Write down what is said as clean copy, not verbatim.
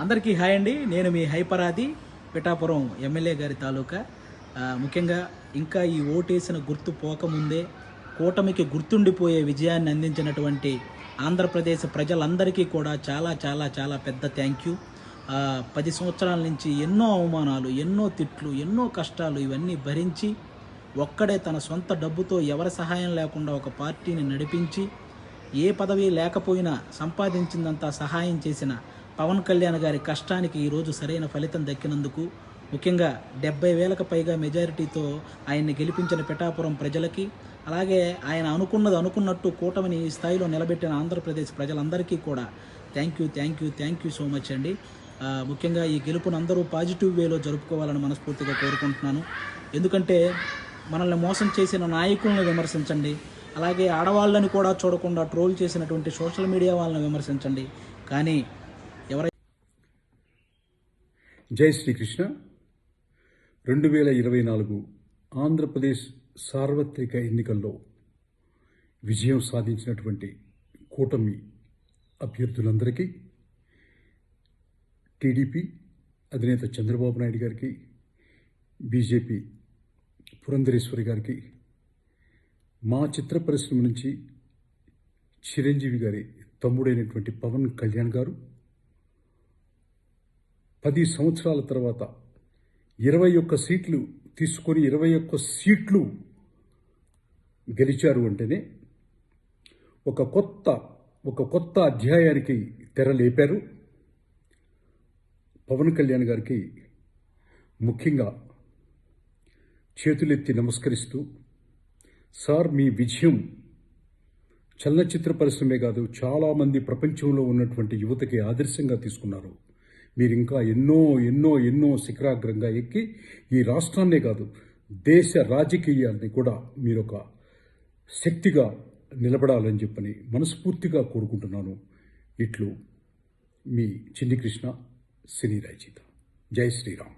అందరికీ హాయ్ అండి. నేను మీ హైపరాది పిఠాపురం ఎమ్మెల్యే గారి తాలూకా. ముఖ్యంగా ఇంకా ఈ ఓటేసిన గుర్తు పోకముందే కూటమికి గుర్తుండిపోయే విజయాన్ని అందించినటువంటి ఆంధ్రప్రదేశ్ ప్రజలందరికీ కూడా చాలా చాలా చాలా పెద్ద థ్యాంక్ యూ. 10 సంవత్సరాల నుంచి ఎన్నో అవమానాలు, ఎన్నో తిట్లు, ఎన్నో కష్టాలు ఇవన్నీ భరించి ఒక్కడే తన సొంత డబ్బుతో ఎవరి సహాయం లేకుండా ఒక పార్టీని నడిపించి ఏ పదవి లేకపోయినా సంపాదించిందంతా సహాయం చేసిన పవన్ కళ్యాణ్ గారి కష్టానికి ఈరోజు సరైన ఫలితం దక్కినందుకు, ముఖ్యంగా 70,000కు పైగా మెజారిటీతో ఆయన్ని గెలిపించిన పిఠాపురం ప్రజలకి, అలాగే ఆయన అనుకున్నట్టు కూటమిని ఈ స్థాయిలో నిలబెట్టిన ఆంధ్రప్రదేశ్ ప్రజలందరికీ కూడా థ్యాంక్ యూ సో మచ్ అండి. ముఖ్యంగా ఈ గెలుపును అందరూ పాజిటివ్ వేలో జరుపుకోవాలని మనస్ఫూర్తిగా కోరుకుంటున్నాను. ఎందుకంటే మనల్ని మోసం చేసిన నాయకులను విమర్శించండి, అలాగే ఆడవాళ్ళని కూడా చూడకుండా ట్రోల్ చేసినటువంటి సోషల్ మీడియా వాళ్ళని విమర్శించండి, కానీ జై శ్రీకృష్ణ. 2024 ఆంధ్రప్రదేశ్ సార్వత్రిక ఎన్నికల్లో విజయం సాధించినటువంటి కూటమి అభ్యర్థులందరికీ, టీడీపీ అధినేత చంద్రబాబు నాయుడు గారికి, బీజేపీ పురంధరేశ్వరి గారికి, మా చిత్ర పరిశ్రమ నుంచి చిరంజీవి గారి తమ్ముడైనటువంటి పవన్ కళ్యాణ్ గారు 10 సంవత్సరాల తర్వాత 21 సీట్లు తీసుకొని 21 సీట్లు గెలిచారు అంటేనే ఒక కొత్త అధ్యాయానికి తెర లేపారు. పవన్ కళ్యాణ్ గారికి ముఖ్యంగా చేతులెత్తి నమస్కరిస్తూ, సార్ మీ విజయం చలనచిత్ర పరిశ్రమే కాదు, చాలామంది ప్రపంచంలో ఉన్నటువంటి యువతకి ఆదర్శంగా తీసుకున్నారు. మీరు ఇంకా ఎన్నో శిఖరాగ్రంగా ఎక్కి ఈ రాష్ట్రాన్నే కాదు దేశ రాజకీయాల్ని కూడా మీరు ఒక శక్తిగా నిలబడాలని చెప్పని మనస్ఫూర్తిగా కోరుకుంటున్నాను. ఇట్లు మీ చిన్ని కృష్ణ, సినీ రచయిత. జై శ్రీరామ్.